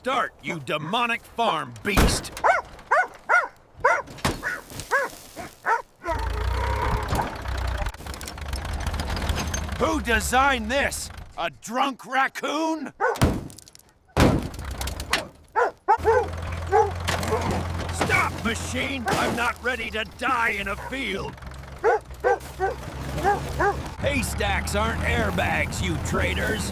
Start, you demonic farm beast! Who designed this? A drunk raccoon? Stop, machine! I'm not ready to die in a field! Haystacks aren't airbags, you traitors!